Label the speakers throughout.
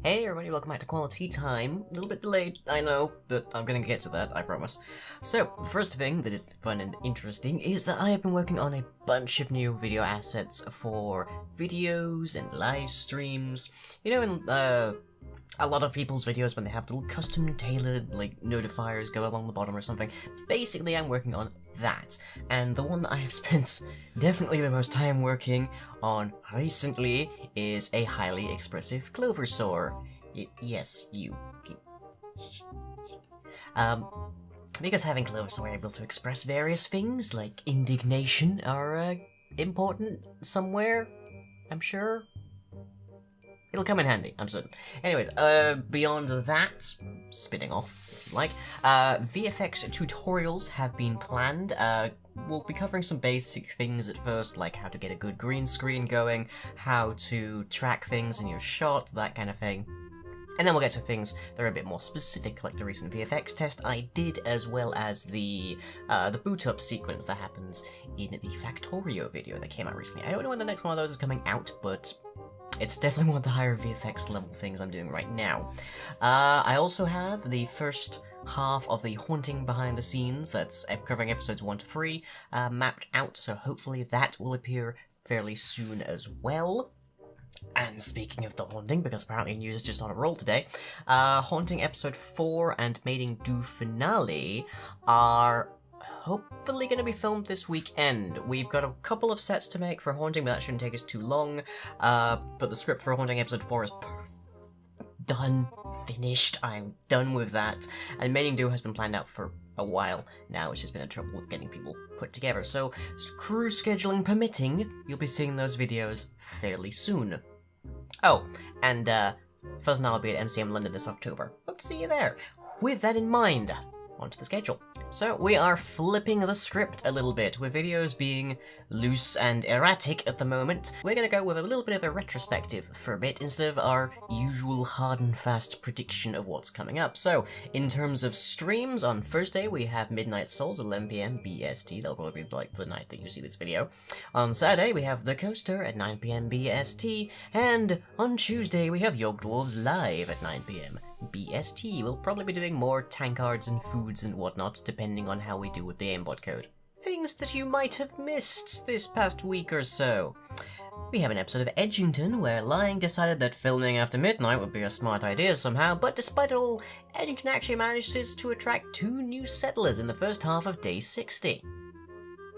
Speaker 1: Hey everybody, welcome back to Quali-Tea time. A little bit delayed, I know, but I'm gonna get to that, I promise. So, first thing that is fun and interesting is that I have been working on a bunch of new video assets for videos and live streams. You know, in a lot of people's videos when they have little custom tailored, like, notifiers go along the bottom or something. Basically, I'm working on that. And the one that I have spent definitely the most time working on recently is a highly expressive clover sore. Yes, you. Because having clover sore able to express various things, like indignation, are, important somewhere, I'm sure. It'll come in handy, I'm certain. Anyways, beyond that, spinning off, if you like, VFX tutorials have been planned. We'll be covering some basic things at first, like how to get a good green screen going, how to track things in your shot, that kind of thing. And then we'll get to things that are a bit more specific, like the recent VFX test I did, as well as the boot up sequence that happens in the Factorio video that came out recently. I don't know when the next one of those is coming out, but it's definitely one of the higher VFX level things I'm doing right now. I also have the first half of the Haunting Behind the Scenes, that's covering episodes 1 to 3, mapped out, so hopefully that will appear fairly soon as well. And speaking of the Haunting, because apparently news is just on a roll today, Haunting episode 4 and Mating Do finale are hopefully going to be filmed this weekend. We've got a couple of sets to make for Haunting, but that shouldn't take us too long. But the script for Haunting episode 4 is done, finished, I'm done with that. And Mating Do has been planned out for a while now, which has been a trouble with getting people put together. So, crew scheduling permitting, you'll be seeing those videos fairly soon. Oh, and Fuzz and I will be at MCM London this October. Hope to see you there. With that in mind, onto the schedule. So we are flipping the script a little bit, with videos being loose and erratic at the moment. We're gonna go with a little bit of a retrospective for a bit, instead of our usual hard and fast prediction of what's coming up. So, in terms of streams, on Thursday we have Midnight Souls, 11 PM BST, that'll probably be like the night that you see this video. On Saturday we have The Coaster at 9 PM BST, and on Tuesday we have Yog Dwarves Live at 9 PM BST. We'll probably be doing more tankards and foods and whatnot, depending on how we do with the aimbot code. Things that you might have missed this past week or so. We have an episode of Edgington, where Lying decided that filming after midnight would be a smart idea somehow, but despite it all, Edgington actually manages to attract 2 new settlers in the first half of day 60.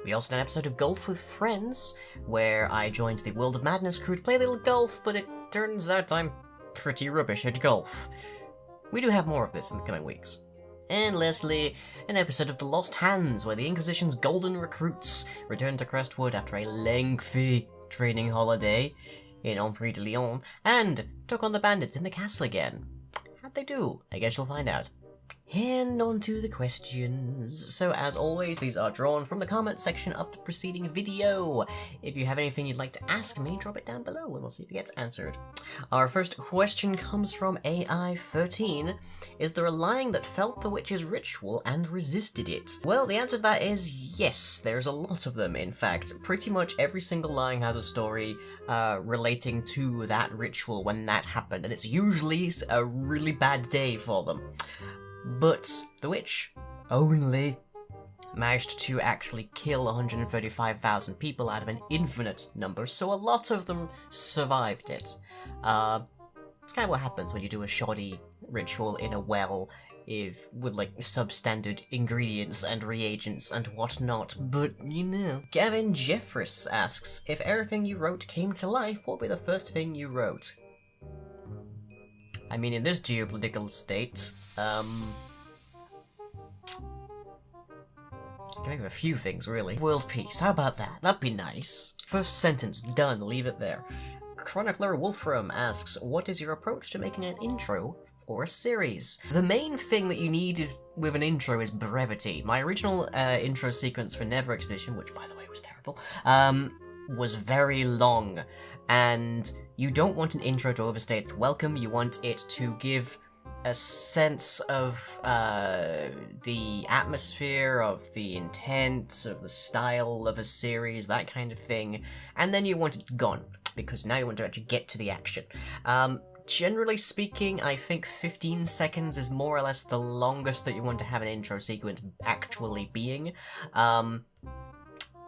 Speaker 1: We also had an episode of Golf with Friends, where I joined the World of Madness crew to play a little golf, but it turns out I'm pretty rubbish at golf. We do have more of this in the coming weeks. And lastly, an episode of The Lost Hands, where the Inquisition's golden recruits return to Crestwood after a lengthy training holiday in Empire de Lyon, and took on the bandits in the castle again. How'd they do? I guess you'll find out. And on to the questions. So as always, these are drawn from the comment section of the preceding video. If you have anything you'd like to ask me, drop it down below and we'll see if it gets answered. Our first question comes from AI13. Is there a Lying that felt the witch's ritual and resisted it? Well, the answer to that is yes. There's a lot of them, in fact. Pretty much every single Lying has a story relating to that ritual when that happened, and it's usually a really bad day for them. But the witch only managed to actually kill 135,000 people out of an infinite number, so a lot of them survived it. It's kind of what happens when you do a shoddy ritual in a well with like substandard ingredients and reagents and whatnot, but you know. Gavin Jeffress asks, if everything you wrote came to life, what would be the first thing you wrote? I mean, in this geopolitical state, maybe a few things, really. World peace, how about that? That'd be nice. First sentence, done, leave it there. Chronicler Wolfram asks, what is your approach to making an intro for a series? The main thing that you need with an intro is brevity. My original intro sequence for Never Expedition, which by the way was terrible, was very long, and you don't want an intro to overstay its welcome. You want it to give a sense of the atmosphere, of the intent, of the style of a series, that kind of thing, and then you want it gone, because now you want to actually get to the action. generally speaking, I think 15 seconds is more or less the longest that you want to have an intro sequence actually being.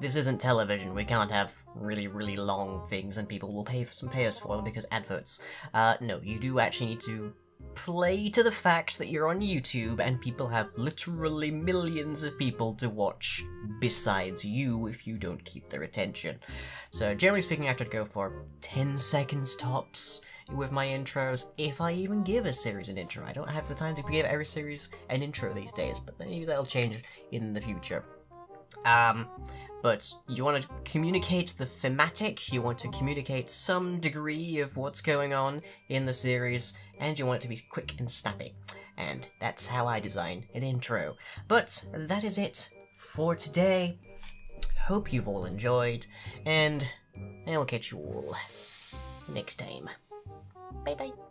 Speaker 1: This isn't television, we can't have really, really long things and people will pay us for them because adverts. No, you do actually need to play to the fact that you're on YouTube and people have literally millions of people to watch besides you if you don't keep their attention. So generally speaking, I could go for 10 seconds tops with my intros, if I even give a series an intro. I don't have the time to give every series an intro these days, but maybe that'll change in the future. But you want to communicate the thematic, you want to communicate some degree of what's going on in the series, and you want it to be quick and snappy. And that's how I design an intro. But that is it for today. Hope you've all enjoyed, and I'll catch you all next time. Bye bye.